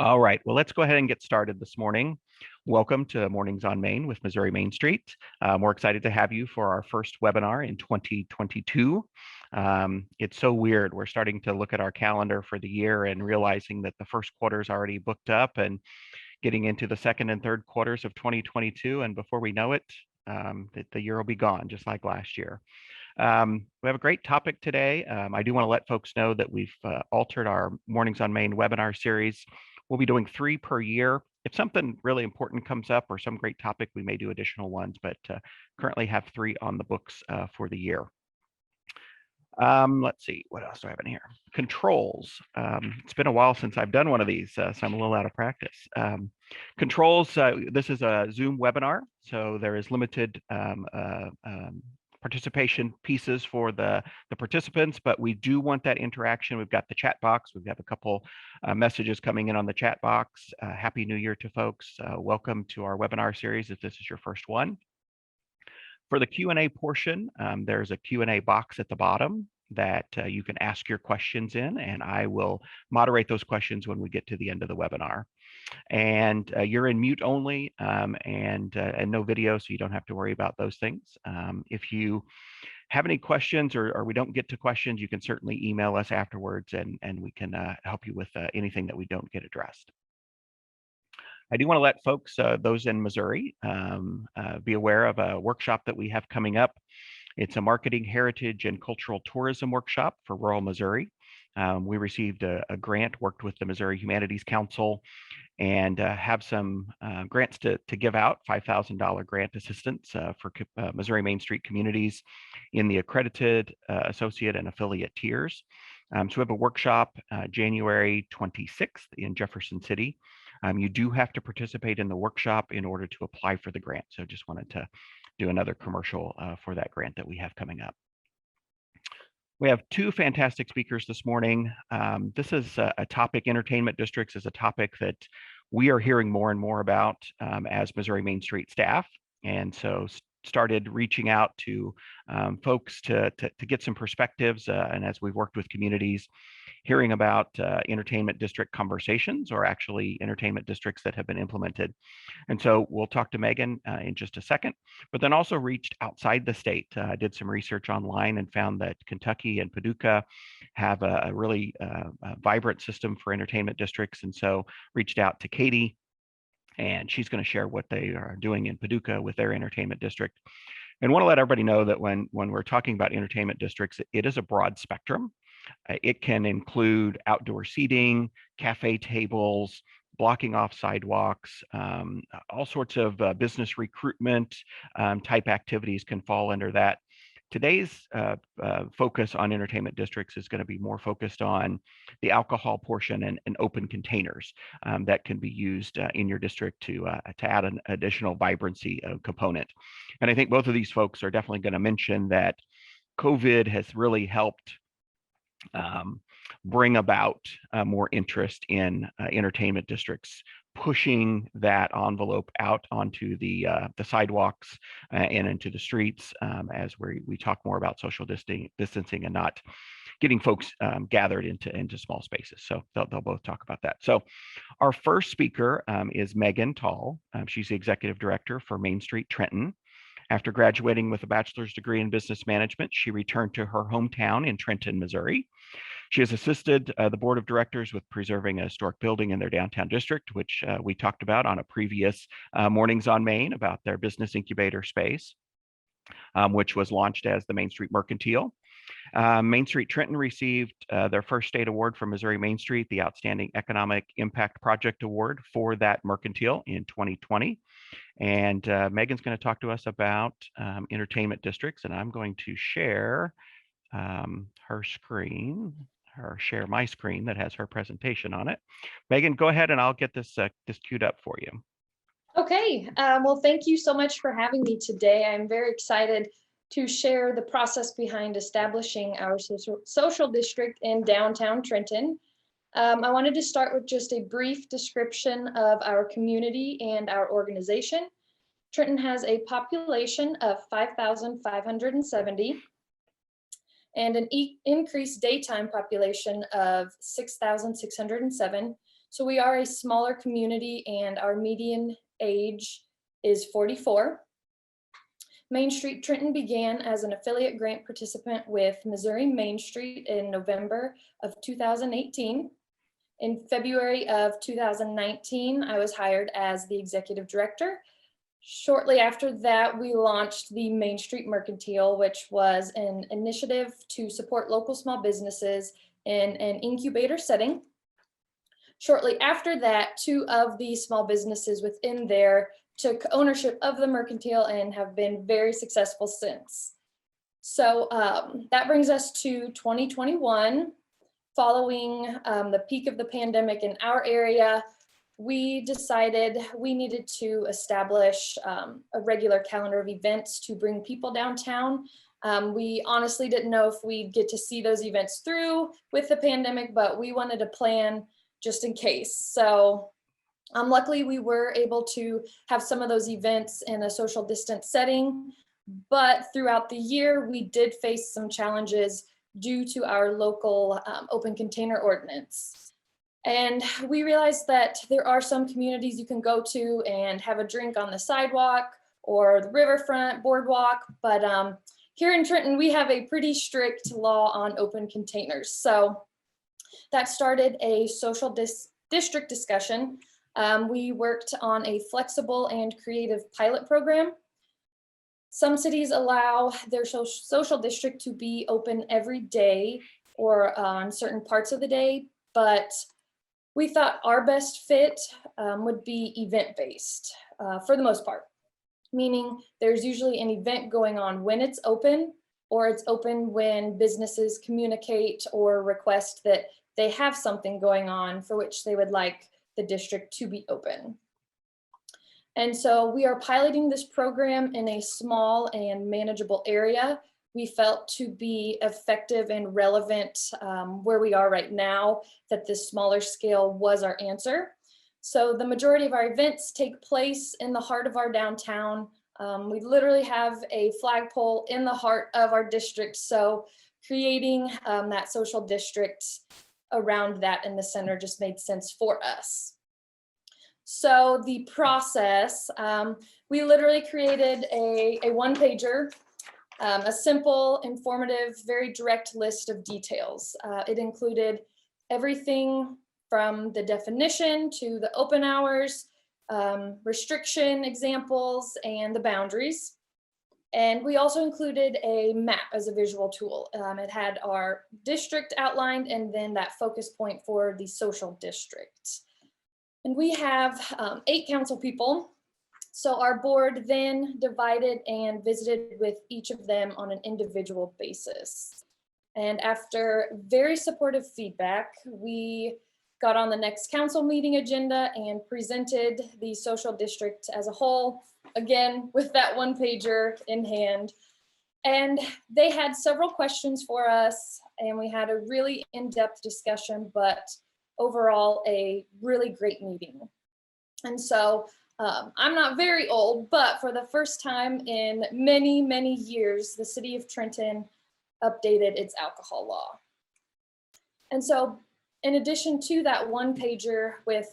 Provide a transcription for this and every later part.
All right, well, let's go ahead and get started this morning. Welcome to Mornings on Main with Missouri Main Street. We're excited to have you for our first webinar in 2022. It's so weird. We're starting to look at our calendar for the year and realizing that the first quarter is already booked up and getting into the second and third quarters of 2022. And before we know it, the year will be gone, just like last year. We have a great topic today. I do want to let folks know that we've altered our Mornings on Main webinar series. We'll be doing 3 per year. If something really important comes up or some great topic, we may do additional ones, but currently have 3 on the books for the year. Let's see, what else do I have in here? Controls. It's been a while since I've done one of these, so I'm a little out of practice. Controls, this is a Zoom webinar, so there is limited participation pieces for the participants, but we do want that interaction. We've got the chat box. We've got a couple messages coming in on the chat box. Happy New Year to folks. Welcome to our webinar series if this is your first one. For the Q&A portion, there's a Q&A box at the bottom that you can ask your questions in, and I will moderate those questions when we get to the end of the webinar. And you're in mute only and no video, so you don't have to worry about those things. If you have any questions or we don't get to questions, you can certainly email us afterwards and we can help you with anything that we don't get addressed. I do want to let folks, those in Missouri, be aware of a workshop that we have coming up. It's a marketing, heritage, and cultural tourism workshop for rural Missouri. We received a grant, worked with the Missouri Humanities Council, and have some grants to give out, $5,000 grant assistance for Missouri Main Street communities in the accredited, associate, and affiliate tiers. So we have a workshop January 26th in Jefferson City. You do have to participate in the workshop in order to apply for the grant. So just wanted to do another commercial for that grant that we have coming up. We have 2 fantastic speakers this morning. This is a topic, entertainment districts is a topic that we are hearing more and more about as Missouri Main Street staff. And so started reaching out to folks to get some perspectives. And as we've worked with communities, hearing about entertainment district conversations or actually entertainment districts that have been implemented. And so we'll talk to Megan in just a second, but then also reached outside the state. I did some research online and found that Kentucky and Paducah have a really vibrant system for entertainment districts. And so reached out to Katie, and she's going to share what they are doing in Paducah with their entertainment district. And want to let everybody know that when we're talking about entertainment districts, it is a broad spectrum. It can include outdoor seating, cafe tables, blocking off sidewalks, all sorts of business recruitment type activities can fall under that. Today's focus on entertainment districts is going to be more focused on the alcohol portion and open containers that can be used in your district to add an additional vibrancy component. And I think both of these folks are definitely going to mention that COVID has really helped bring about more interest in entertainment districts, pushing that envelope out onto the sidewalks and into the streets as we talk more about social distancing and not getting folks gathered into small spaces. So they'll both talk about that. So our first speaker is Megan Tall. She's the executive director for Main Street Trenton. After graduating with a bachelor's degree in business management, she returned to her hometown in Trenton, Missouri. She has assisted the board of directors with preserving a historic building in their downtown district, which we talked about on a previous Mornings on Main about their business incubator space, which was launched as the Main Street Mercantile. Main Street Trenton received their first state award from Missouri Main Street, the Outstanding Economic Impact Project Award for that mercantile in 2020. And Megan's going to talk to us about entertainment districts, and I'm going to share her screen, or share my screen that has her presentation on it. Megan, go ahead and I'll get this queued up for you. Okay, well, thank you so much for having me today. I'm very excited to share the process behind establishing our social district in downtown Trenton. I wanted to start with just a brief description of our community and our organization. Trenton has a population of 5,570 and an increased daytime population of 6,607. So we are a smaller community and our median age is 44. Main Street Trenton began as an affiliate grant participant with Missouri Main Street in November of 2018. In February of 2019, I was hired as the executive director. Shortly after that, we launched the Main Street Mercantile, which was an initiative to support local small businesses in an incubator setting. Shortly after that, 2 of the small businesses within there took ownership of the Mercantile and have been very successful since. So that brings us to 2021. Following the peak of the pandemic in our area, we decided we needed to establish a regular calendar of events to bring people downtown. We honestly didn't know if we'd get to see those events through with the pandemic, but we wanted to plan just in case. So luckily we were able to have some of those events in a social distance setting, but throughout the year we did face some challenges due to our local open container ordinance. And we realized that there are some communities you can go to and have a drink on the sidewalk or the riverfront boardwalk, but here in Trenton, we have a pretty strict law on open containers. So that started a social district discussion. We worked on a flexible and creative pilot program. Some cities allow their social district to be open every day or on certain parts of the day, but we thought our best fit would be event-based for the most part, meaning there's usually an event going on when it's open, or it's open when businesses communicate or request that they have something going on for which they would like the district to be open. And so we are piloting this program in a small and manageable area. We felt to be effective and relevant where we are right now, that this smaller scale was our answer. So the majority of our events take place in the heart of our downtown. We literally have a flagpole in the heart of our district. So creating that social district around that in the center just made sense for us. So the process, we literally created a one-pager, a simple, informative, very direct list of details. It included everything from the definition to the open hours, restriction examples, and the boundaries. And we also included a map as a visual tool. It had our district outlined and then that focus point for the social district. And we have 8 council people. So our board then divided and visited with each of them on an individual basis. And after very supportive feedback, we got on the next council meeting agenda and presented the social district as a whole, again, with that one-pager in hand. And they had several questions for us, and we had a really in-depth discussion, but overall a really great meeting. And so I'm not very old, but for the first time in many, many years, the city of Trenton updated its alcohol law. And so in addition to that one pager with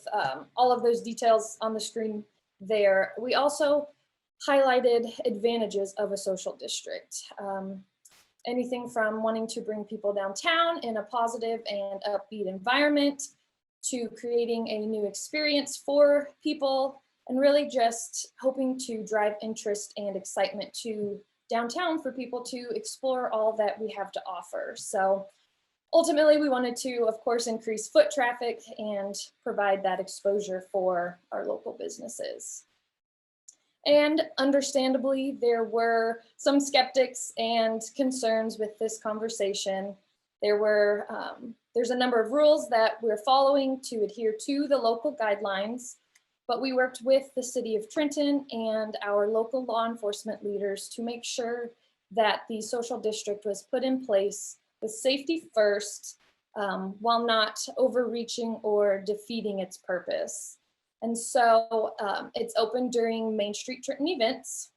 all of those details on the screen there, we also highlighted advantages of a social district. Anything from wanting to bring people downtown in a positive and upbeat environment to creating a new experience for people, and really just hoping to drive interest and excitement to downtown for people to explore all that we have to offer. So ultimately, we wanted to, of course, increase foot traffic and provide that exposure for our local businesses. And understandably, there were some skeptics and concerns with this conversation. There's a number of rules that we're following to adhere to the local guidelines, but we worked with the city of Trenton and our local law enforcement leaders to make sure that the social district was put in place with safety first, while not overreaching or defeating its purpose. And so it's open during Main Street Trenton events.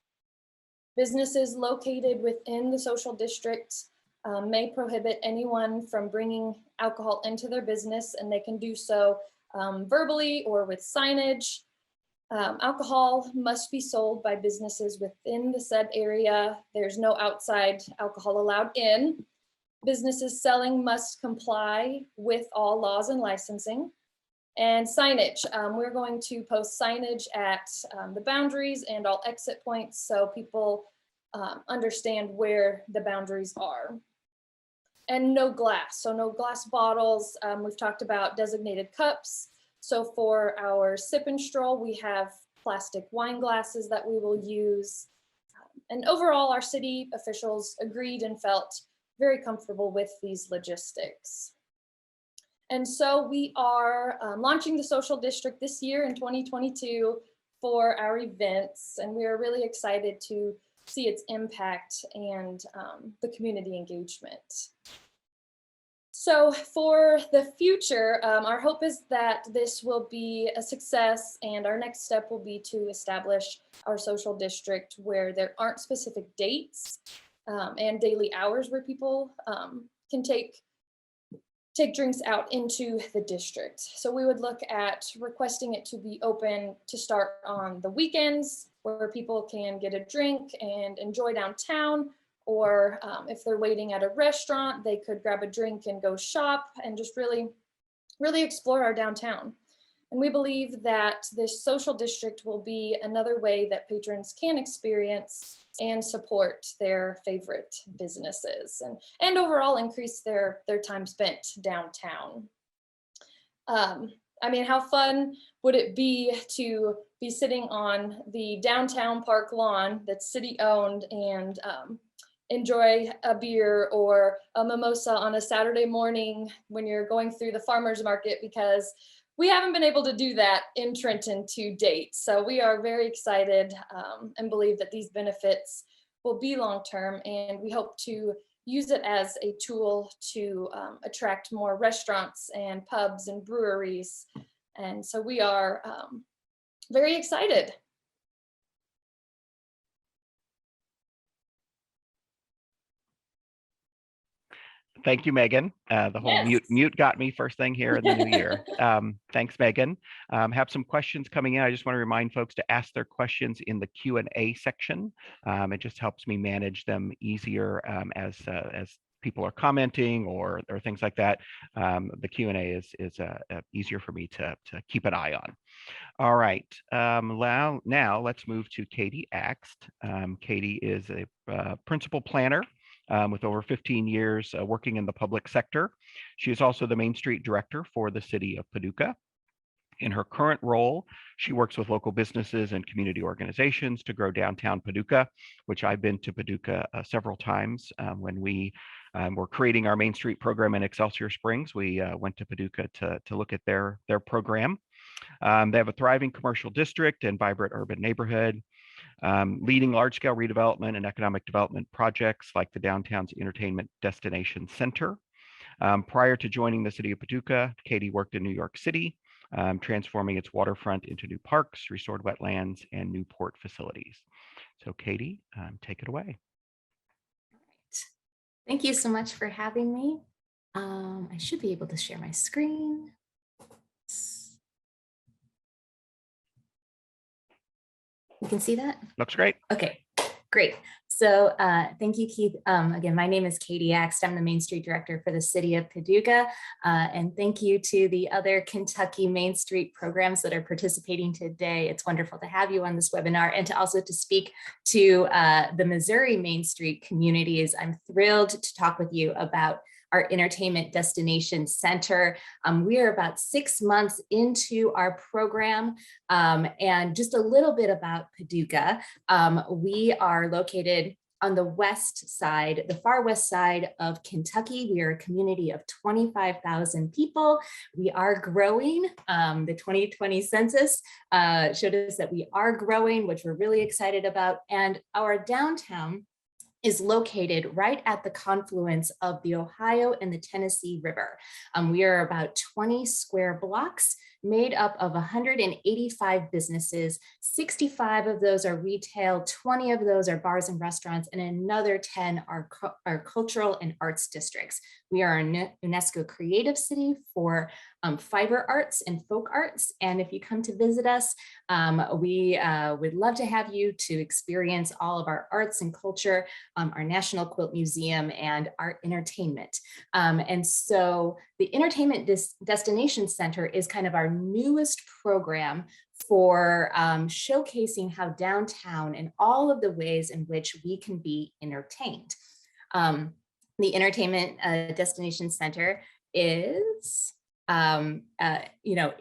Businesses located within the social district may prohibit anyone from bringing alcohol into their business, and they can do so verbally or with signage. Alcohol must be sold by businesses within the said area. There's no outside alcohol allowed in. Businesses selling must comply with all laws and licensing. And signage, we're going to post signage at the boundaries and all exit points so people understand where the boundaries are. And no glass, so no glass bottles. We've talked about designated cups. So for our sip and stroll, we have plastic wine glasses that we will use. And overall, our city officials agreed and felt very comfortable with these logistics. And so we are launching the social district this year in 2022 for our events. And we are really excited to see its impact and the community engagement. So for the future, our hope is that this will be a success, and our next step will be to establish our social district where there aren't specific dates and daily hours where people can take drinks out into the district. So we would look at requesting it to be open to start on the weekends where people can get a drink and enjoy downtown, or if they're waiting at a restaurant, they could grab a drink and go shop and just really explore our downtown. And we believe that this social district will be another way that patrons can experience and support their favorite businesses and overall increase their time spent downtown. I mean, how fun would it be to be sitting on the downtown park lawn that's city owned and enjoy a beer or a mimosa on a Saturday morning when you're going through the farmer's market, because we haven't been able to do that in Trenton to date. So we are very excited and believe that these benefits will be long-term, and we hope to use it as a tool to attract more restaurants and pubs and breweries. And so we are very excited. Thank you, Megan. The whole mute got me first thing here in the new year. Thanks, Megan. Have some questions coming in. I just want to remind folks to ask their questions in the Q&A section. It just helps me manage them easier as people are commenting or things like that. The Q&A is easier for me to keep an eye on. All right, now let's move to Katie Axt. Katie is a principal planner with over 15 years working in the public sector. She is also the Main Street Director for the city of Paducah. In her current role, she works with local businesses and community organizations to grow downtown Paducah, which I've been to Paducah several times. When we were creating our Main Street program in Excelsior Springs, we went to Paducah to look at their program. They have a thriving commercial district and vibrant urban neighborhood. Leading large-scale redevelopment and economic development projects like the downtown's entertainment destination center. Prior to joining the city of Paducah, Katie worked in New York City, transforming its waterfront into new parks, restored wetlands, and new port facilities. So Katie, take it away. Thank you so much for having me. I should be able to share my screen. You can see that? Looks great. Okay, great. So thank you, Keith. Again, my name is Katie Axt. I'm the Main Street Director for the city of Paducah. And thank you to the other Kentucky Main Street programs that are participating today. It's wonderful to have you on this webinar and to also to speak to the Missouri Main Street communities. I'm thrilled to talk with you about our entertainment destination center. We are about 6 months into our program, and just a little bit about Paducah. We are located on the west side, the far west side of Kentucky. We are a community of 25,000 people. We are growing. The 2020 census showed us that we are growing, which we're really excited about. And our downtown is located right at the confluence of the Ohio and the Tennessee River. We are about 20 square blocks made up of 185 businesses. 65 of those are retail, 20 of those are bars and restaurants, and another 10 are cultural and arts districts. We are a UNESCO Creative City for fiber arts and folk arts. And if you come to visit us, we would love to have you to experience all of our arts and culture, our National Quilt Museum, and our entertainment. And so the Entertainment Destination Center is kind of our newest program for showcasing how downtown and all of the ways in which we can be entertained. The Entertainment Destination Center is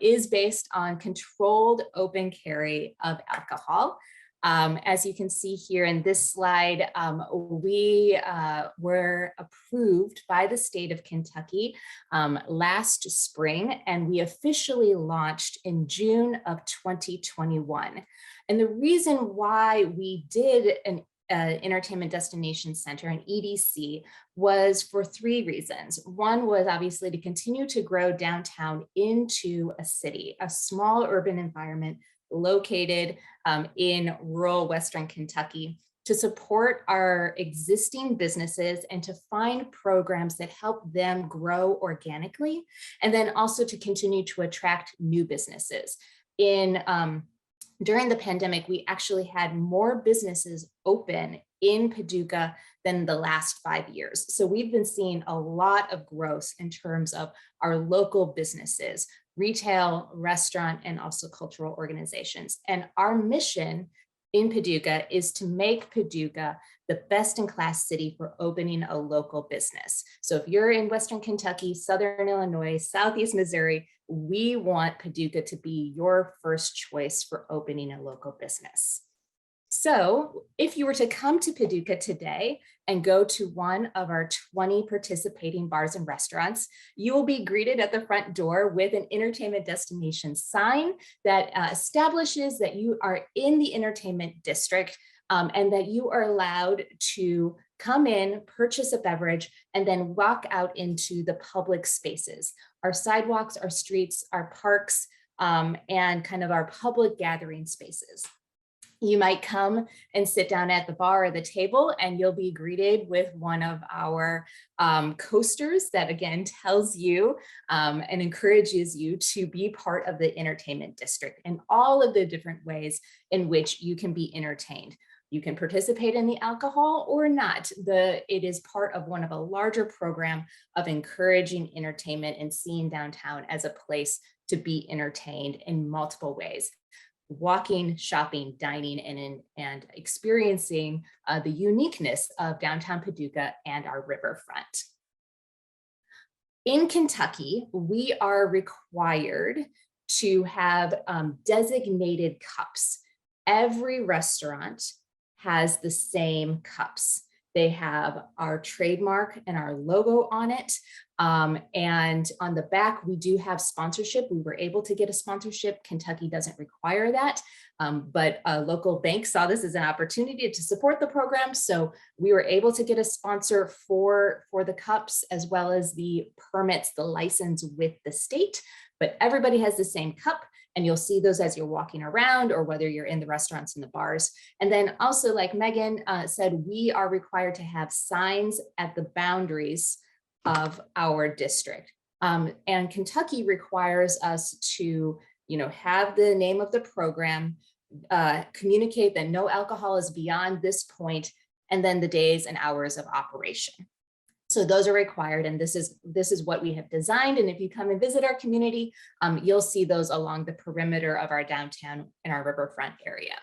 is based on controlled open carry of alcohol. As you can see here in this slide, we were approved by the state of Kentucky last spring, and we officially launched in June of 2021. And the reason why we did an Entertainment Destination Center, an EDC, was for three reasons. One was obviously to continue to grow downtown into a city, a small urban environment located in rural Western Kentucky, to support our existing businesses and to find programs that help them grow organically, and then also to continue to attract new businesses. During the pandemic, we actually had more businesses open in Paducah than the last 5 years. So we've been seeing a lot of growth in terms of our local businesses, retail, restaurant, and also cultural organizations. And our mission in Paducah is to make Paducah the best-in-class city for opening a local business. So if you're in Western Kentucky, Southern Illinois, Southeast Missouri, we want Paducah to be your first choice for opening a local business. So if you were to come to Paducah today and go to one of our 20 participating bars and restaurants, you will be greeted at the front door with an entertainment destination sign that establishes that you are in the entertainment district, and that you are allowed to come in, purchase a beverage, and then walk out into the public spaces. Our sidewalks, our streets, our parks, and kind of our public gathering spaces. You might come and sit down at the bar or the table, and you'll be greeted with one of our coasters that again tells you and encourages you to be part of the entertainment district and all of the different ways in which you can be entertained. You can participate in the alcohol or not. It is part of one of a larger program of encouraging entertainment and seeing downtown as a place to be entertained in multiple ways. Walking, shopping, dining, and experiencing the uniqueness of downtown Paducah and our riverfront. In Kentucky, we are required to have designated cups. Every restaurant has the same cups. They have our trademark and our logo on it. And on the back, we do have sponsorship. We were able to get a sponsorship. Kentucky doesn't require that, but a local bank saw this as an opportunity to support the program. So we were able to get a sponsor for the cups, as well as the permits, the license with the state, but everybody has the same cup. And you'll see those as you're walking around, or whether you're in the restaurants and the bars. And then also, like Megan said, we are required to have signs at the boundaries of our district. And Kentucky requires us to, have the name of the program, communicate that no alcohol is beyond this point, and then the days and hours of operation. So those are required, and this is what we have designed. And if you come and visit our community, you'll see those along the perimeter of our downtown and our riverfront area.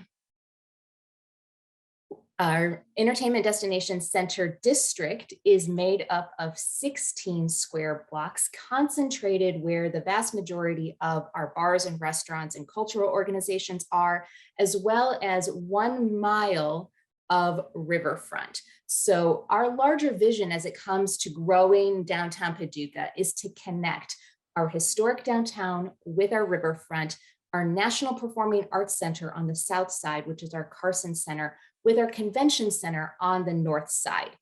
Our Entertainment Destination Center district is made up of 16 square blocks, concentrated where the vast majority of our bars and restaurants and cultural organizations are, as well as 1 mile of riverfront. So our larger vision as it comes to growing downtown Paducah is to connect our historic downtown with our riverfront, our National Performing Arts Center on the south side, which is our Carson Center, with our convention center on the north side.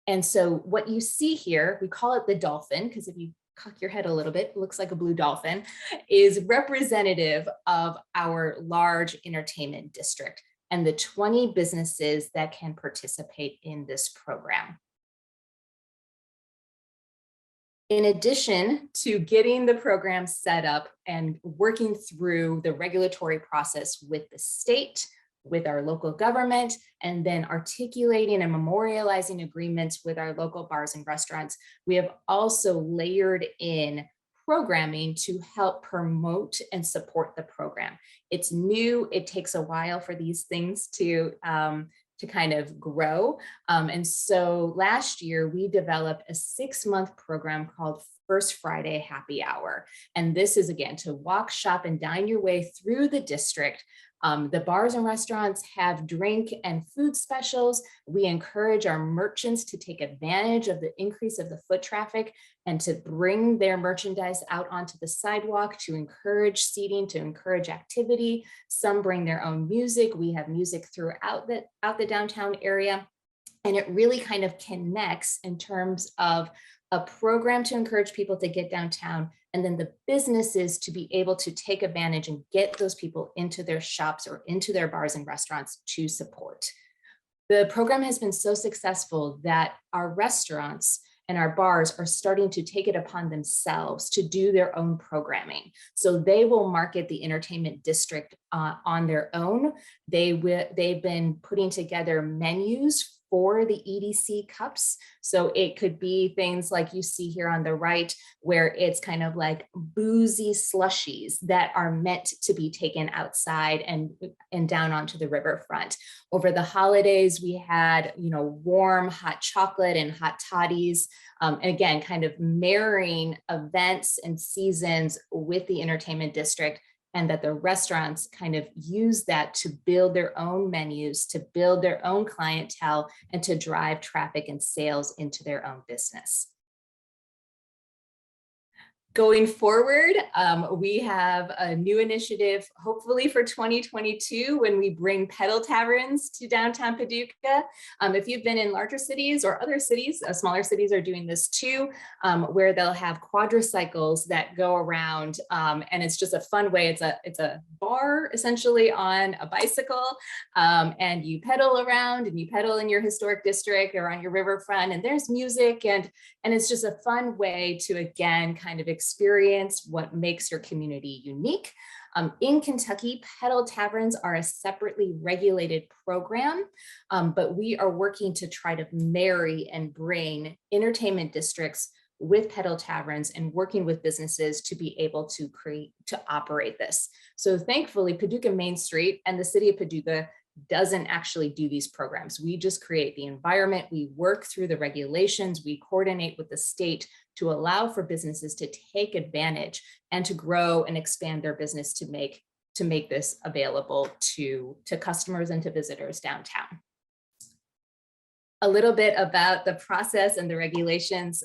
And so what you see here, we call it the dolphin, because if you cock your head a little bit, it looks like a blue dolphin, is representative of our large entertainment district and the 20 businesses that can participate in this program. In addition to getting the program set up and working through the regulatory process with the state, with our local government, and then articulating and memorializing agreements with our local bars and restaurants, we have also layered in programming to help promote and support the program. It's new, it takes a while for these things to kind of grow. And so last year we developed a 6-month program called First Friday Happy Hour. And this is, again, to walk, shop, and dine your way through the district. The bars and restaurants have drink and food specials. We encourage our merchants to take advantage of the increase of the foot traffic and to bring their merchandise out onto the sidewalk to encourage seating, to encourage activity. Some bring their own music. We have music throughout the downtown area. And it really kind of connects in terms of a program to encourage people to get downtown, and then the businesses to be able to take advantage and get those people into their shops or into their bars and restaurants to support. The program has been so successful that our restaurants and our bars are starting to take it upon themselves to do their own programming. So they will market the entertainment district on their own. They've been putting together menus for the EDC cups. So it could be things like you see here on the right, where it's kind of like boozy slushies that are meant to be taken outside and down onto the riverfront. Over the holidays, we had, warm hot chocolate and hot toddies. And again, kind of marrying events and seasons with the entertainment district, and that the restaurants kind of use that to build their own menus, to build their own clientele, and to drive traffic and sales into their own business. Going forward, we have a new initiative, hopefully for 2022, when we bring pedal taverns to downtown Paducah. If you've been in larger cities or other cities, smaller cities are doing this too, where they'll have quadricycles that go around, and it's just a fun way. It's a bar essentially on a bicycle, and you pedal around and you pedal in your historic district or on your riverfront, and there's music, and it's just a fun way to, again, kind of experience what makes your community unique. In Kentucky, pedal taverns are a separately regulated program, but we are working to try to marry and bring entertainment districts with pedal taverns and working with businesses to be able to operate this. So thankfully, Paducah Main Street and the city of Paducah doesn't actually do these programs. We just create the environment, we work through the regulations, we coordinate with the state to allow for businesses to take advantage and to grow and expand their business to make this available to customers and to visitors downtown. A little bit about the process and the regulations.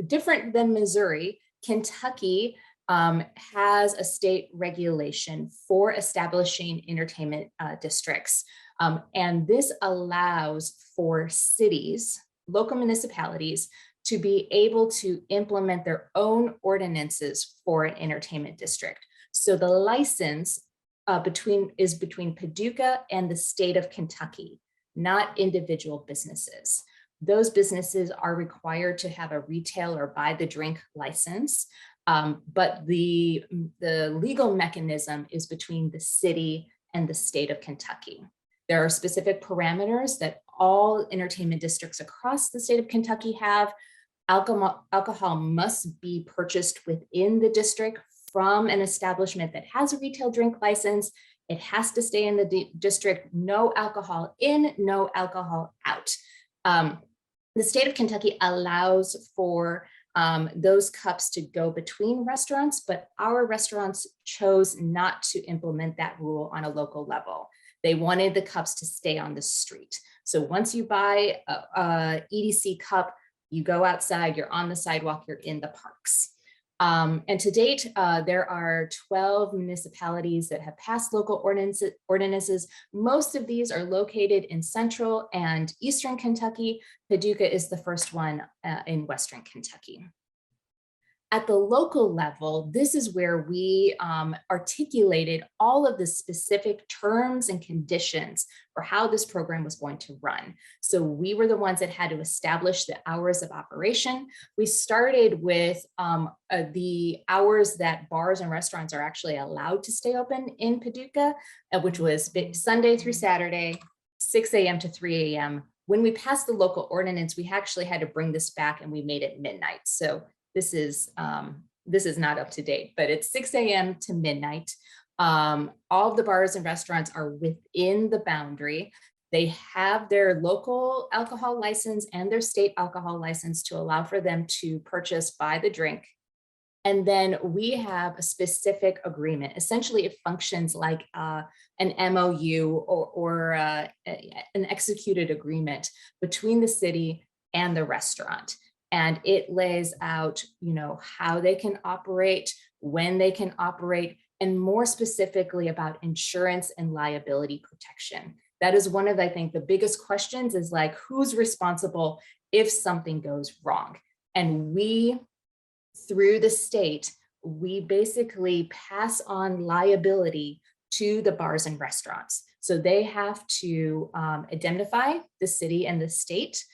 Different than Missouri, Kentucky has a state regulation for establishing entertainment districts. And this allows for cities, local municipalities, to be able to implement their own ordinances for an entertainment district. So the license is between Paducah and the state of Kentucky, not individual businesses. Those businesses are required to have a retail or buy the drink license. But the legal mechanism is between the city and the state of Kentucky. There are specific parameters that all entertainment districts across the state of Kentucky have. Alcohol must be purchased within the district from an establishment that has a retail drink license. It has to stay in the district, no alcohol in, no alcohol out. The state of Kentucky allows for those cups to go between restaurants, but our restaurants chose not to implement that rule on a local level. They wanted the cups to stay on the street. So once you buy a EDC cup, you go outside, you're on the sidewalk, you're in the parks. And to date, there are 12 municipalities that have passed local ordinances. Most of these are located in central and eastern Kentucky. Paducah is the first one in western Kentucky. At the local level, this is where we articulated all of the specific terms and conditions for how this program was going to run. So we were the ones that had to establish the hours of operation. We started with the hours that bars and restaurants are actually allowed to stay open in Paducah, which was Sunday through Saturday, 6 a.m. to 3 a.m. When we passed the local ordinance, we actually had to bring this back and we made it midnight. So this is not up to date, but it's 6 a.m. to midnight. All of the bars and restaurants are within the boundary. They have their local alcohol license and their state alcohol license to allow for them to purchase by the drink. And then we have a specific agreement. Essentially, it functions like an MOU or an executed agreement between the city and the restaurant. And it lays out, how they can operate, when they can operate, and more specifically about insurance and liability protection. That is one of, I think, the biggest questions is like, who's responsible if something goes wrong? And we, through the state, we basically pass on liability to the bars and restaurants. So they have to indemnify the city and the state.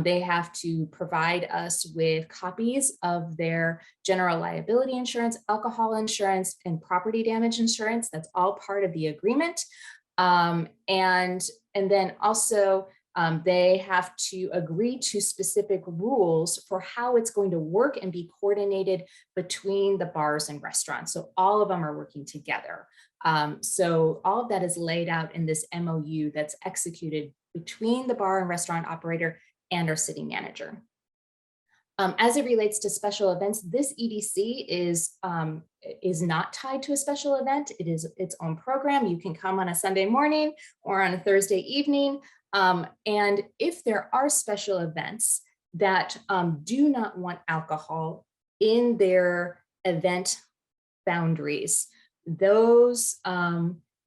They have to provide us with copies of their general liability insurance, alcohol insurance, and property damage insurance. That's all part of the agreement. And then also they have to agree to specific rules for how it's going to work and be coordinated between the bars and restaurants. So all of them are working together. So all of that is laid out in this MOU that's executed between the bar and restaurant operator and our city manager. As it relates to special events, this EDC is not tied to a special event. It is its own program. You can come on a Sunday morning or on a Thursday evening. And if there are special events that do not want alcohol in their event boundaries, those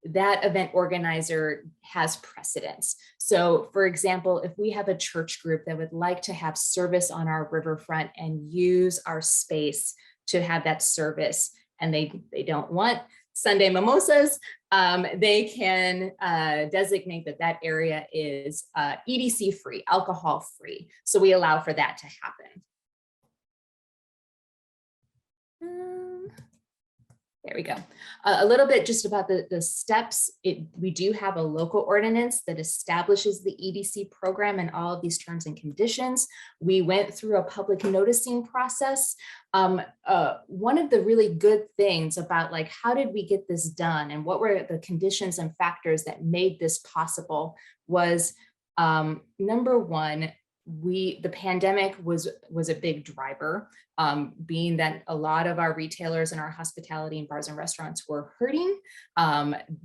that event organizer has precedence. So for example, if we have a church group that would like to have service on our riverfront and use our space to have that service, and they don't want Sunday mimosas, they can designate that area is EDC free, alcohol free. So we allow for that to happen. There we go. A little bit just about the steps. We do have a local ordinance that establishes the EDC program and all of these terms and conditions. We went through a public noticing process. One of the really good things about like, how did we get this done and what were the conditions and factors that made this possible was number one, the pandemic was a big driver, being that a lot of our retailers and our hospitality and bars and restaurants were hurting.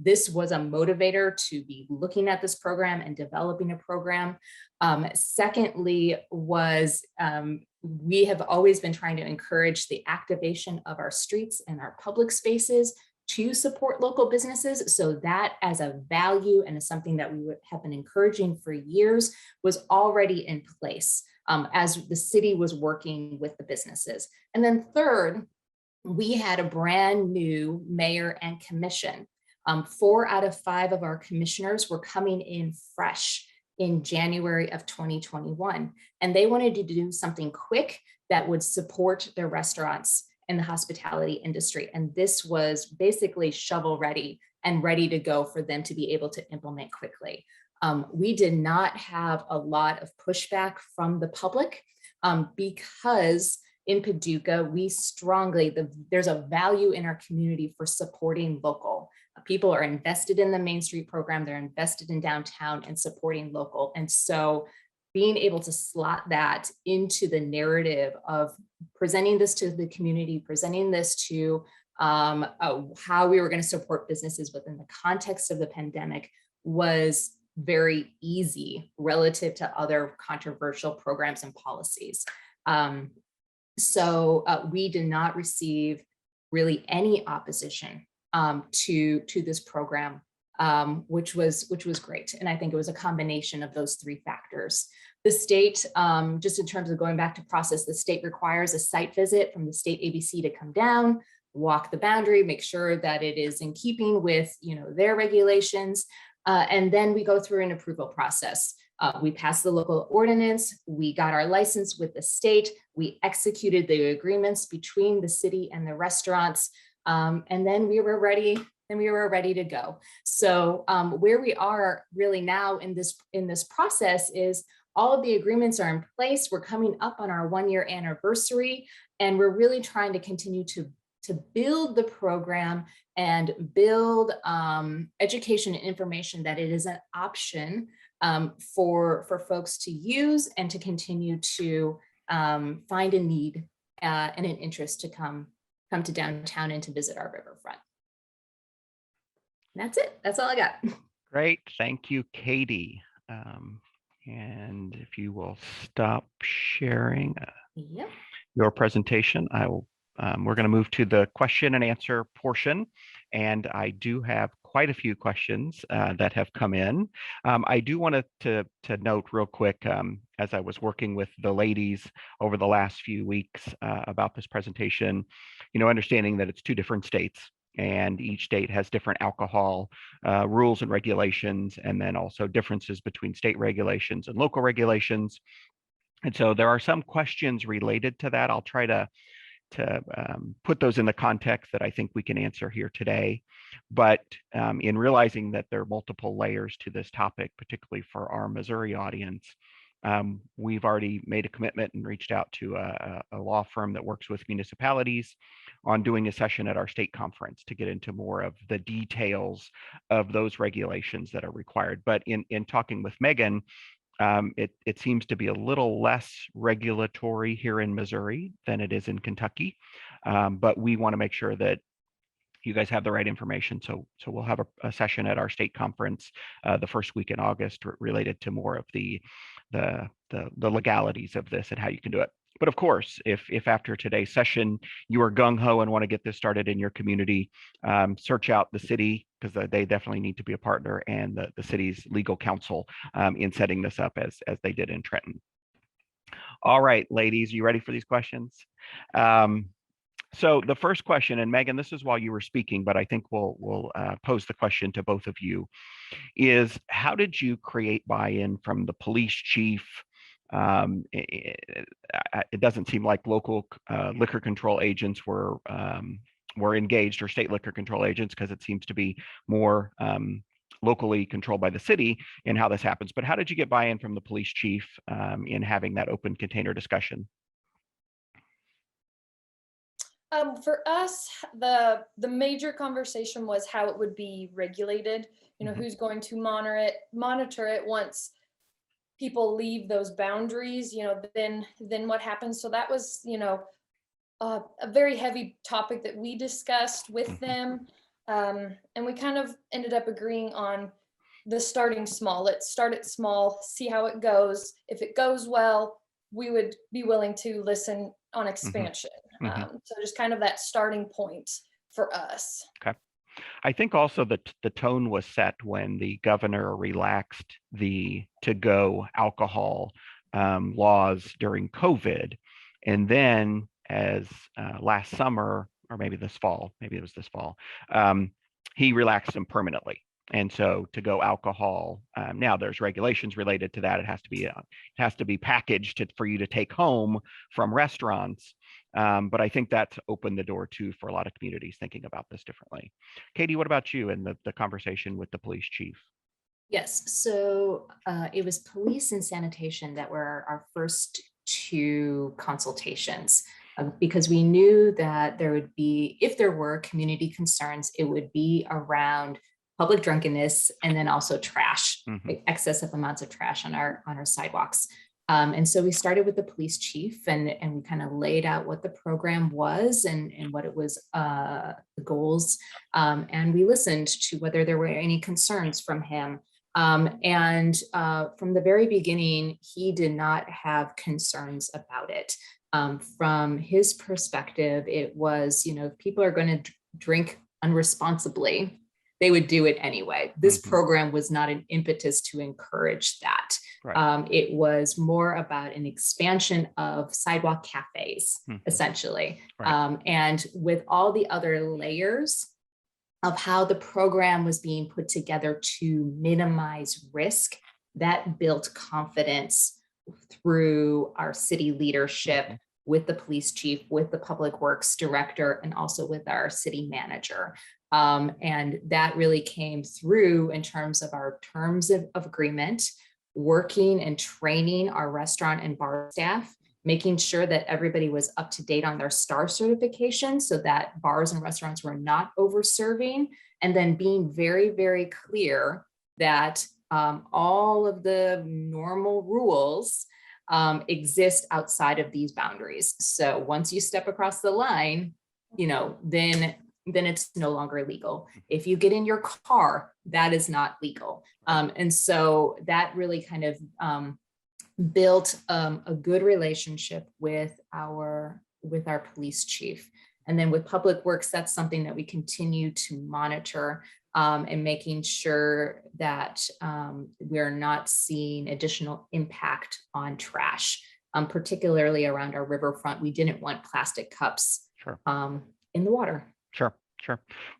This was a motivator to be looking at this program and developing a program. Secondly was we have always been trying to encourage the activation of our streets and our public spaces to support local businesses. So that as a value and as something that we would have been encouraging for years was already in place as the city was working with the businesses. And then third, we had a brand new mayor and commission. 4 out of 5 of our commissioners were coming in fresh in January of 2021. And they wanted to do something quick that would support their restaurants in the hospitality industry. And this was basically shovel ready and ready to go for them to be able to implement quickly. We did not have a lot of pushback from the public because in Paducah, there's a value in our community for supporting local. People are invested in the Main Street program, they're invested in downtown and supporting local. And so being able to slot that into the narrative of presenting this to the community, presenting this to how we were going to support businesses within the context of the pandemic was very easy relative to other controversial programs and policies. So we did not receive really any opposition to this program, which was great. And I think it was a combination of those three factors. The state, just in terms of going back to process, the state requires a site visit from the state ABC to come down, walk the boundary, make sure that it is in keeping with, their regulations. And then we go through an approval process. We passed the local ordinance, we got our license with the state, we executed the agreements between the city and the restaurants, and then we were ready. To go. So where we are really now in this process is all of the agreements are in place. We're coming up on our 1-year anniversary, and we're really trying to continue to build the program and build education and information that it is an option for folks to use and to continue to find a need and an interest to come to downtown and to visit our riverfront. That's it. That's all I got. Great. Thank you, Katie. And if you will stop sharing your presentation, I will. We're going to move to the question and answer portion. And I do have quite a few questions that have come in. I do want to note real quick, as I was working with the ladies over the last few weeks about this presentation, understanding that it's 2 different states, and each state has different alcohol rules and regulations, and then also differences between state regulations and local regulations. And so there are some questions related to that. I'll try to put those in the context that I think we can answer here today. But in realizing that there are multiple layers to this topic, particularly for our Missouri audience, we've already made a commitment and reached out to a law firm that works with municipalities on doing a session at our state conference to get into more of the details of those regulations that are required. But in talking with Megan, it seems to be a little less regulatory here in Missouri than it is in Kentucky, but we want to make sure that you guys have the right information. So we'll have a session at our state conference the first week in August related to more of the legalities of this and how you can do it. But of course, if after today's session you are gung-ho and want to get this started in your community, search out the city, because they definitely need to be a partner, and the city's legal counsel in setting this up as they did in Trenton. All right, ladies, you ready for these questions? So the first question, and Megan, this is while you were speaking, but I think we'll pose the question to both of you, is how did you create buy-in from the police chief? It doesn't seem like local liquor control agents were engaged, or state liquor control agents, because it seems to be more locally controlled by the city in how this happens. But how did you get buy-in from the police chief in having that open container discussion? For us, the major conversation was how it would be regulated. Who's going to monitor it once people leave those boundaries. Then what happens? So that was a very heavy topic that we discussed with them, and we kind of ended up agreeing on the starting small. Let's start it small, see how it goes. If it goes well, we would be willing to listen on expansion. So just kind of that starting point for us. Okay. I think also that the tone was set when the governor relaxed the to-go alcohol laws during COVID. And then as last summer, or maybe it was this fall, he relaxed them permanently. And so to-go alcohol, now there's regulations related to that. It has to be packaged for you to take home from restaurants. But I think that's opened the door too for a lot of communities thinking about this differently. Katie, what about you and the conversation with the police chief? Yes, so it was police and sanitation that were our first 2 consultations, because we knew that there would be, if there were community concerns, it would be around public drunkenness and then also trash, excessive amounts of trash on our sidewalks. And so we started with the police chief, and we kind of laid out what the program was and what it was, the goals. And we listened to whether there were any concerns from him. And from the very beginning, he did not have concerns about it. From his perspective, it was, if people are going to drink unresponsibly, they would do it anyway. This program was not an impetus to encourage that. Right. It was more about an expansion of sidewalk cafes, essentially. Right. And with all the other layers of how the program was being put together to minimize risk, that built confidence through our city leadership, with the police chief, with the public works director, and also with our city manager. And that really came through in terms of our terms of agreement, working and training our restaurant and bar staff, making sure that everybody was up to date on their STAR certification so that bars and restaurants were not over serving, and then being very, very clear that all of the normal rules exist outside of these boundaries. So once you step across the line, then it's no longer legal. If you get in your car, that is not legal. And so that really kind of built a good relationship with our police chief. And then with public works, that's something that we continue to monitor, and making sure that we're not seeing additional impact on trash, particularly around our riverfront. We didn't want plastic cups in the water. Sure.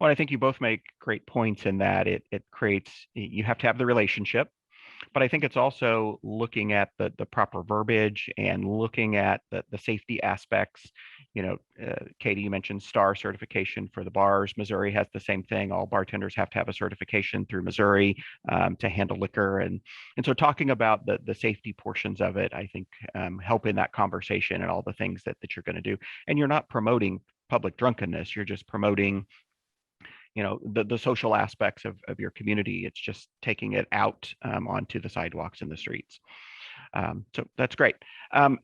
Well, I think you both make great points in that it creates, you have to have the relationship, but I think it's also looking at the proper verbiage and looking at the safety aspects. Katie, you mentioned STAR certification for the bars. Missouri has the same thing. All bartenders have to have a certification through Missouri to handle liquor. And so talking about the safety portions of it, I think help in that conversation and all the things that you're going to do. And you're not promoting public drunkenness. You're just promoting the social aspects of your community. It's just taking it out onto the sidewalks and the streets. So that's great.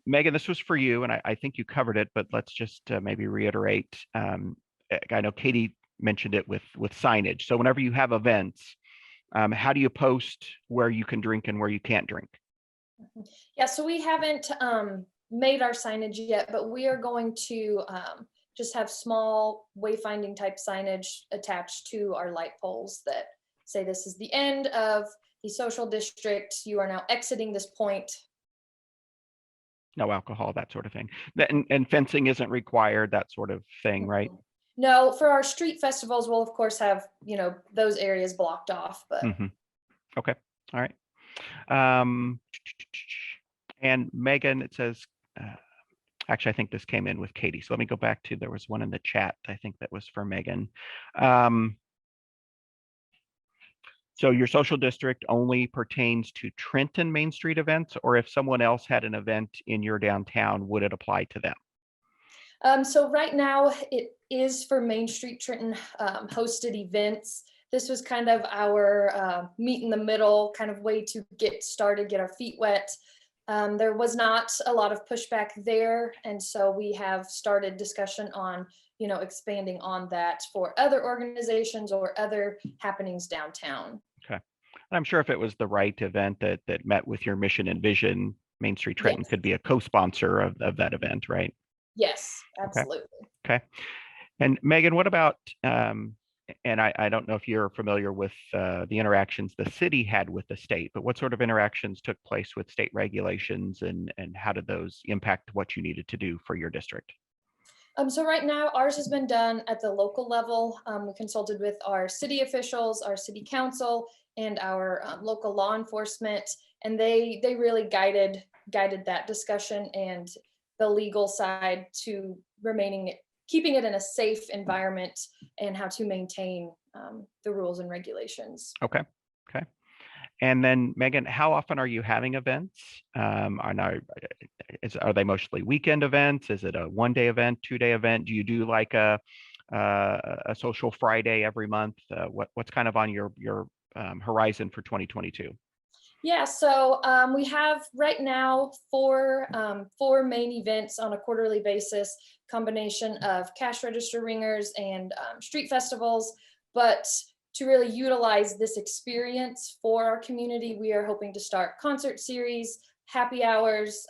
Megan, this was for you, and I think you covered it, but let's just maybe reiterate. I know Katie mentioned it with signage. So whenever you have events, how do you post where you can drink and where you can't drink? Yeah, so we haven't made our signage yet, but we are going to just have small wayfinding type signage attached to our light poles that say this is the end of the social district. You are now exiting this point. No alcohol, that sort of thing. And fencing isn't required, that sort of thing, right? No, for our street festivals, we'll of course have, those areas blocked off, but. Okay, all right. And Megan, it says, actually, I think this came in with Katie. So let me go back to, there was one in the chat, I think that was for Megan. So your social district only pertains to Trenton Main Street events, or if someone else had an event in your downtown, would it apply to them? So right now it is for Main Street Trenton hosted events. This was kind of our meet in the middle kind of way to get started, get our feet wet. There was not a lot of pushback there. And so we have started discussion on, expanding on that for other organizations or other happenings downtown. Okay. I'm sure if it was the right event that met with your mission and vision, Main Street Trenton could be a co-sponsor of that event, right? Yes, absolutely. Okay. And Megan, what about, and I don't know if you're familiar with the interactions the city had with the state, but what sort of interactions took place with state regulations, and how did those impact what you needed to do for your district? So right now ours has been done at the local level. We consulted with our city officials, our city council, and our local law enforcement, and they really guided that discussion and the legal side to keeping it in a safe environment and how to maintain the rules and regulations. Okay. And then Megan, how often are you having events? Are they mostly weekend events? Is it a 1-day event, 2-day event? Do you do like a social Friday every month? What's kind of on your horizon for 2022? Yeah, so we have right now four main events on a quarterly basis, combination of cash register ringers and street festivals. But to really utilize this experience for our community, we are hoping to start concert series, happy hours,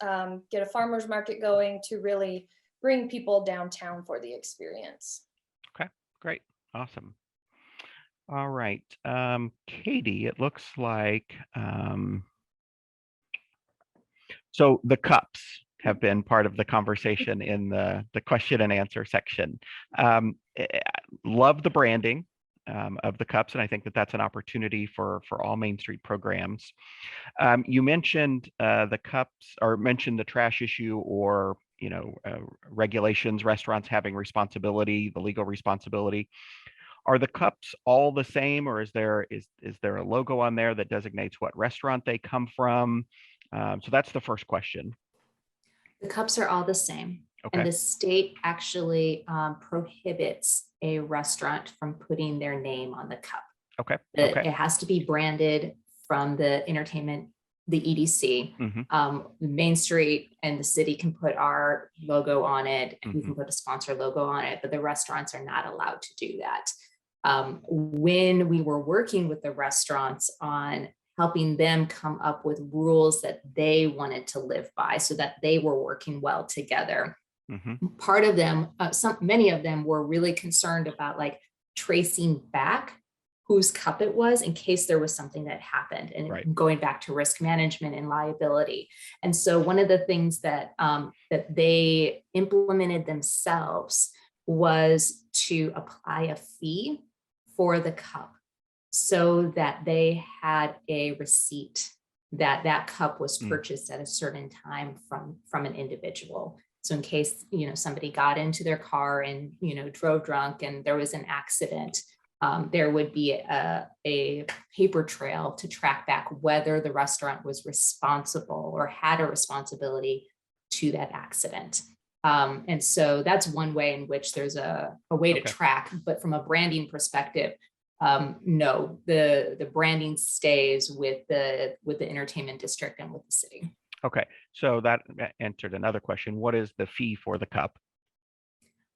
get a farmer's market going to really bring people downtown for the experience. Okay, great, awesome. All right, Katie, it looks like so the cups have been part of the conversation in the question and answer section. Love the branding of the cups, and I think that that's an opportunity for all Main Street programs. You mentioned the cups, or mentioned the trash issue, or regulations, restaurants having responsibility, the legal responsibility. Are the cups all the same, or is there a logo on there that designates what restaurant they come from? So that's the first question. The cups are all the same. Okay. And the state actually prohibits a restaurant from putting their name on the cup. Okay. It has to be branded from the entertainment, the EDC. Main Street and the city can put our logo on it, and we can put a sponsor logo on it, but the restaurants are not allowed to do that. When we were working with the restaurants on helping them come up with rules that they wanted to live by so that they were working well together. Part of them, many of them were really concerned about like tracing back whose cup it was in case there was something that happened, and going back to risk management and liability. And so one of the things that that they implemented themselves was to apply a fee for the cup, so that they had a receipt that that cup was purchased at a certain time from an individual. So in case, somebody got into their car and, drove drunk and there was an accident, there would be a paper trail to track back whether the restaurant was responsible or had a responsibility to that accident. And so that's one way in which there's a way to track, but from a branding perspective, no, the branding stays with the entertainment district and with the city. Okay, so that answered another question. What is the fee for the cup?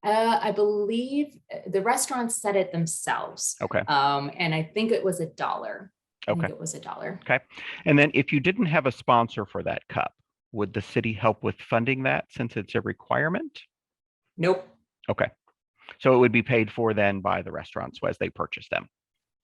I believe the restaurants set it themselves. Okay. And I think it was $1. I Okay. think it was $1. Okay. And then if you didn't have a sponsor for that cup, would the city help with funding that since it's a requirement? Nope. Okay. So it would be paid for then by the restaurants as they purchase them.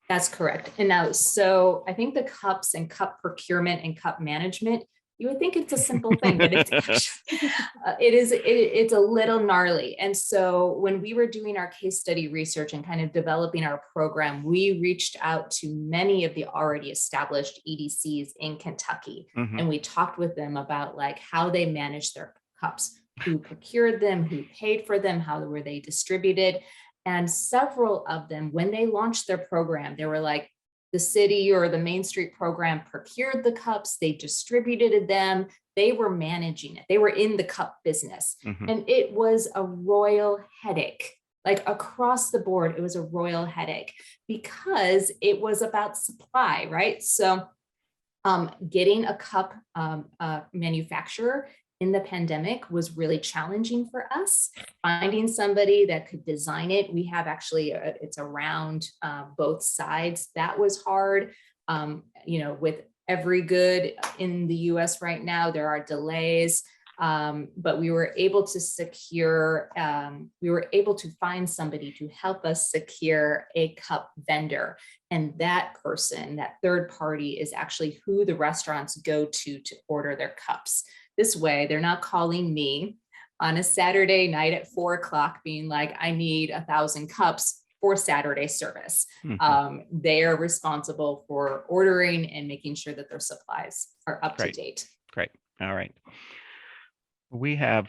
That's correct. And now, so I think the cups and cup procurement and cup management, you would think it's a simple thing, but it's actually, it's a little gnarly. And so when we were doing our case study research and kind of developing our program, we reached out to many of the already established EDCs in Kentucky. And we talked with them about like how they manage their cups, who procured them, who paid for them, how were they distributed. And several of them, when they launched their program, they were like, the city or the Main Street program procured the cups, they distributed them, they were managing it, they were in the cup business. And it was a royal headache. Like across the board, it was a royal headache because it was about supply, right? So getting a cup manufacturer in the pandemic was really challenging for us. Finding somebody that could design it. We have actually, it's around both sides. That was hard. With every good in the US right now, there are delays, but we were able to secure, we were able to find somebody to help us secure a cup vendor. And that person, that third party, is actually who the restaurants go to order their cups. This way, they're not calling me on a Saturday night at 4 o'clock being like, I need 1,000 cups for Saturday service. They are responsible for ordering and making sure that their supplies are up to date. Great. All right. We have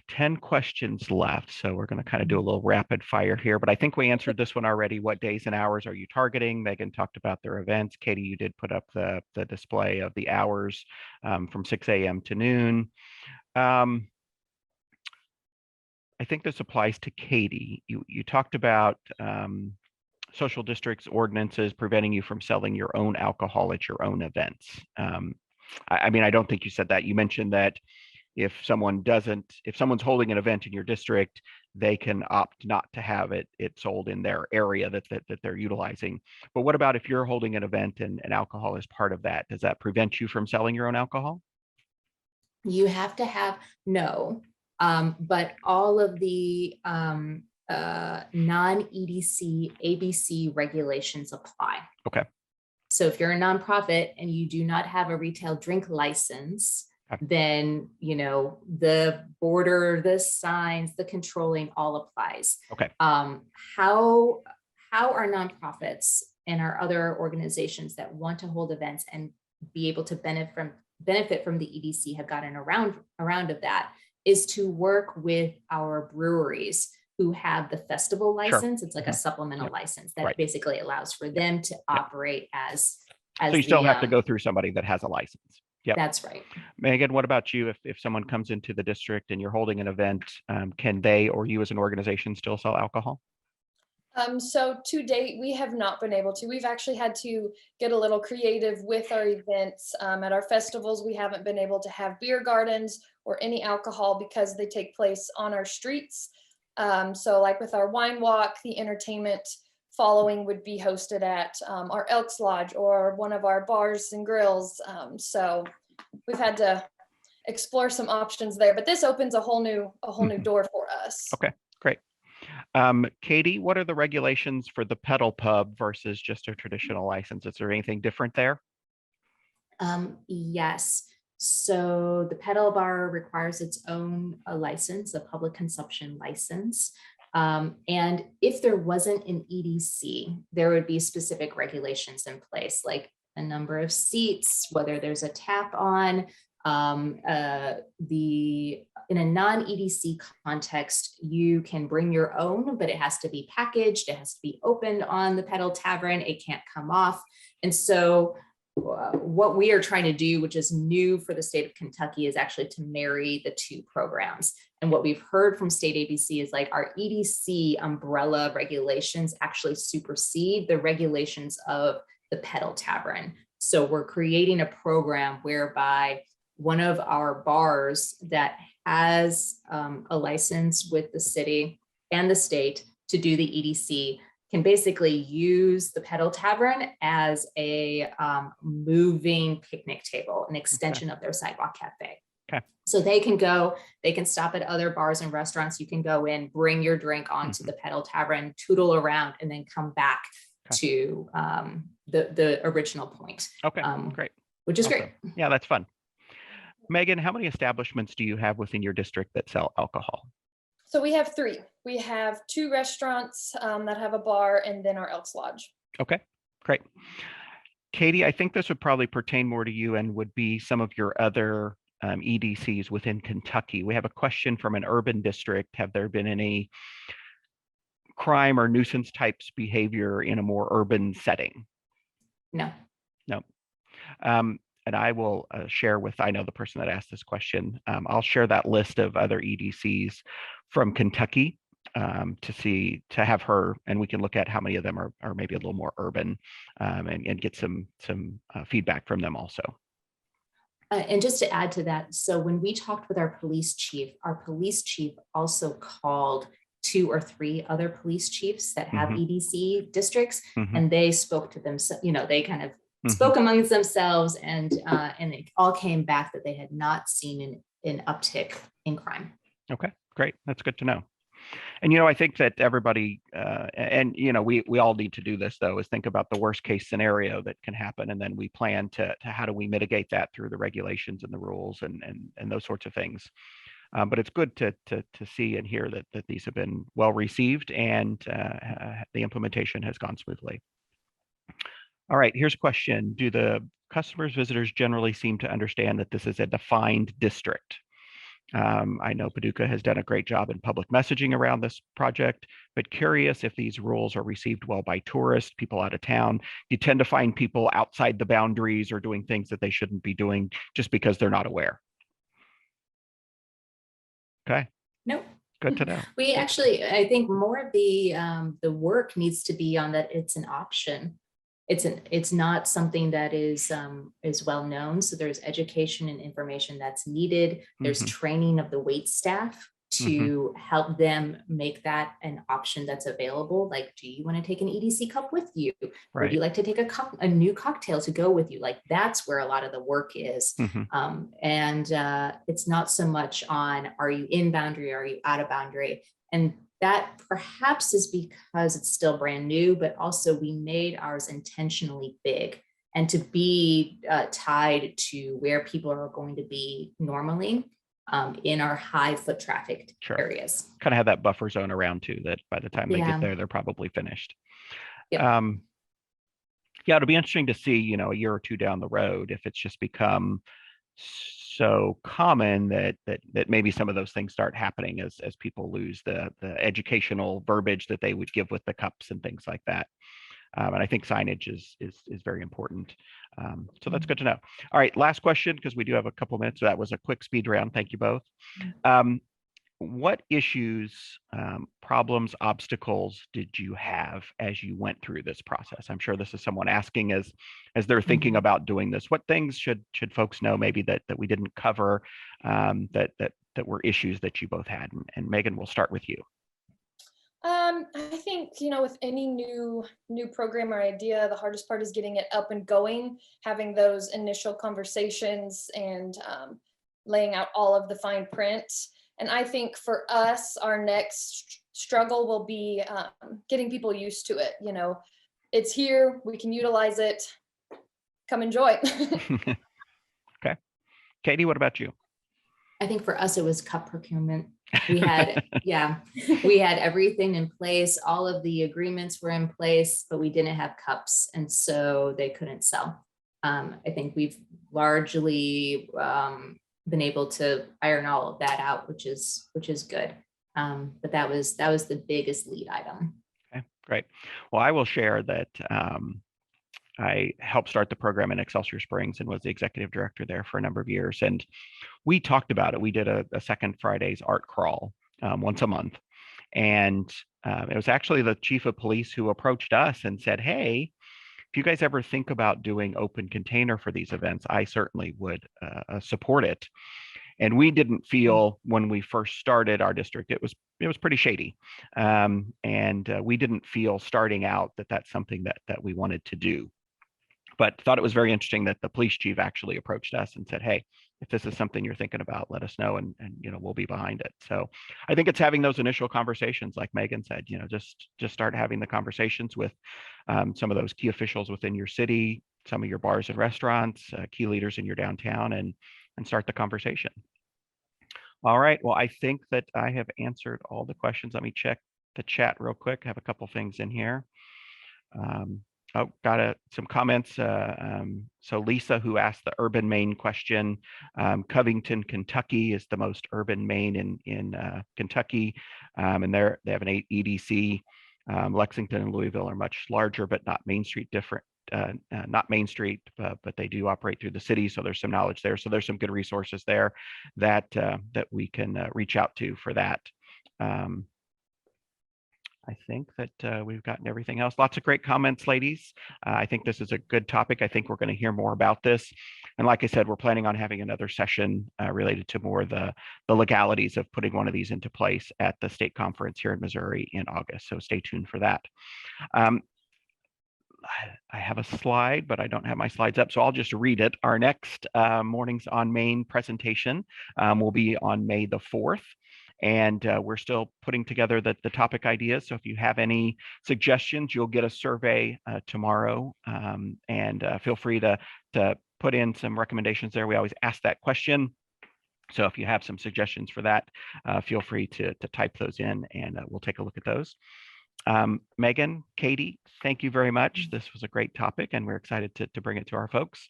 10 questions left, so we're going to kind of do a little rapid fire here, but I think we answered this one already. What days and hours are you targeting? Megan talked about their events. Katie, you did put up the display of the hours from 6 a.m. to noon. I think this applies to Katie. You talked about social districts ordinances preventing you from selling your own alcohol at your own events. I mean, I don't think you said that. You mentioned that if someone's holding an event in your district, they can opt not to have it sold in their area that they're utilizing. But what about if you're holding an event and alcohol is part of that? Does that prevent you from selling your own alcohol? You have to have, no, but all of the non-EDC ABC regulations apply. Okay. So if you're a nonprofit and you do not have a retail drink license, Okay. then, you know, the border, the signs, the controlling all applies. Okay. How are nonprofits and our other organizations that want to hold events and be able to benefit from the EDC have gotten around of that is to work with our breweries who have the festival license. Sure. It's like a supplemental license that basically allows for them to operate as so you still have to go through somebody that has a license. Yeah, that's right. Megan, what about you? If someone comes into the district and you're holding an event, can they or you as an organization still sell alcohol? So to date, we have not been able to. We've actually had to get a little creative with our events. At our festivals, we haven't been able to have beer gardens or any alcohol because they take place on our streets. So like with our wine walk, the entertainment following would be hosted at our Elks Lodge or one of our bars and grills. So we've had to explore some options there, but this opens a whole new door for us. Okay, great. Katie, what are the regulations for the pedal pub versus just a traditional license? Is there anything different there? Yes. So the pedal bar requires its own license, a public consumption license. And if there wasn't an EDC, there would be specific regulations in place, like a number of seats, whether there's a tap on, in a non-EDC context, you can bring your own, but it has to be packaged. It has to be opened on the Pedal Tavern. It can't come off. And so what we are trying to do, which is new for the state of Kentucky, is actually to marry the two programs. And what we've heard from state ABC is like our EDC umbrella regulations actually supersede the regulations of the Pedal Tavern. So we're creating a program whereby one of our bars that has a license with the city and the state to do the EDC can basically use the Pedal Tavern as a moving picnic table, an extension of their sidewalk cafe. Okay. So they can stop at other bars and restaurants. You can go in, bring your drink onto the Pedal Tavern, tootle around, and then come back to the original point. Okay, great. Which is great. Yeah, that's fun. Megan, how many establishments do you have within your district that sell alcohol? So we have 3. We have 2 restaurants that have a bar, and then our Elks Lodge. Okay, great. Katie, I think this would probably pertain more to you and would be some of your other EDCs within Kentucky. We have a question from an urban district. Have there been any crime or nuisance types behavior in a more urban setting? No. No. And I will share with, I know the person that asked this question, I'll share that list of other EDCs from Kentucky to have her, and we can look at how many of them are maybe a little more urban and get some feedback from them also. And just to add to that, so when we talked with our police chief also called 2 or 3 other police chiefs that have EDC districts, and they spoke to them. So, you know, they kind of spoke amongst themselves, and it all came back that they had not seen an uptick in crime. Okay, great. That's good to know. And, you know, I think that everybody, and, you know, we all need to do this, though, is think about the worst case scenario that can happen. And then we plan to how do we mitigate that through the regulations and the rules and those sorts of things. But it's good to see and hear that these have been well received and the implementation has gone smoothly. All right, here's a question. Do the customers, visitors generally seem to understand that this is a defined district? I know Faducah has done a great job in public messaging around this project, but curious if these rules are received well by tourists, people out of town. You tend to find people outside the boundaries or doing things that they shouldn't be doing just because they're not aware. Okay. Nope. Good to know. We actually, I think more of the work needs to be on that it's an option. It's not something that is well known. So there's education and information that's needed. There's training of the wait staff to help them make that an option that's available. Like, do you want to take an EDC cup with you? Would you like to take a new cocktail to go with you? Like, that's where a lot of the work is. And it's not so much on, are you in boundary? Are you out of boundary? And that perhaps is because it's still brand new, but also we made ours intentionally big and to be tied to where people are going to be normally in our high foot trafficked areas. Kind of have that buffer zone around too, that by the time they get there, they're probably finished. Yeah, it'll be interesting to see, you know, a year or two down the road, if it's just become so common that maybe some of those things start happening as people lose the educational verbiage that they would give with the cups and things like that. And I think signage is very important. So that's good to know. All right, last question, because we do have a couple minutes. So that was a quick speed round. Thank you both. What issues, problems, obstacles did you have as you went through this process? I'm sure this is someone asking as they're thinking about doing this. What things should folks know maybe that we didn't cover, that were issues that you both had? And Megan, we'll start with you. I think, you know, with any new program or idea, the hardest part is getting it up and going, having those initial conversations and laying out all of the fine print. And I think for us, our next struggle will be getting people used to it. You know, it's here, we can utilize it. Come enjoy. Okay. Katie, what about you? I think for us, it was cup procurement. We had, we had everything in place. All of the agreements were in place, but we didn't have cups. And so they couldn't sell. I think we've largely been able to iron all of that out, which is good. But that was the biggest lead item. Okay, great. Well, I will share that I helped start the program in Excelsior Springs and was the executive director there for a number of years. And we talked about it. We did a second Friday's art crawl once a month. And it was actually the chief of police who approached us and said, hey, if you guys ever think about doing open container for these events, I certainly would support it. And we didn't feel when we first started our district, it was pretty shady. And we didn't feel starting out that that's something that we wanted to do. But thought it was very interesting that the police chief actually approached us and said, hey, if this is something you're thinking about, let us know, and you know, we'll be behind it. So I think it's having those initial conversations, like Megan said, you know, just start having the conversations with some of those key officials within your city, some of your bars and restaurants, key leaders in your downtown, and start the conversation. All right, well, I think that I have answered all the questions. Let me check the chat real quick. I have a couple things in here. Oh, got some comments. So Lisa, who asked the urban Maine question, Covington, Kentucky is the most urban Maine in Kentucky, and they have an EDC. Lexington and Louisville are much larger, but not Main Street different. Not Main Street, but they do operate through the city, so there's some knowledge there. So there's some good resources there that we can reach out to for that. I think that we've gotten everything else. Lots of great comments, ladies. I think this is a good topic. I think we're going to hear more about this. And like I said, we're planning on having another session related to more the legalities of putting one of these into place at the state conference here in Missouri in August. So stay tuned for that. I have a slide, but I don't have my slides up, so I'll just read it. Our next Mornings on Maine presentation will be on May the 4th. And we're still putting together the topic ideas. So if you have any suggestions, you'll get a survey tomorrow. And feel free to put in some recommendations there. We always ask that question. So if you have some suggestions for that, feel free to type those in, and we'll take a look at those. Megan, Katie, thank you very much. This was a great topic, and we're excited to bring it to our folks.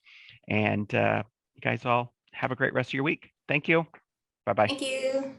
And you guys all have a great rest of your week. Thank you. Bye-bye. Thank you.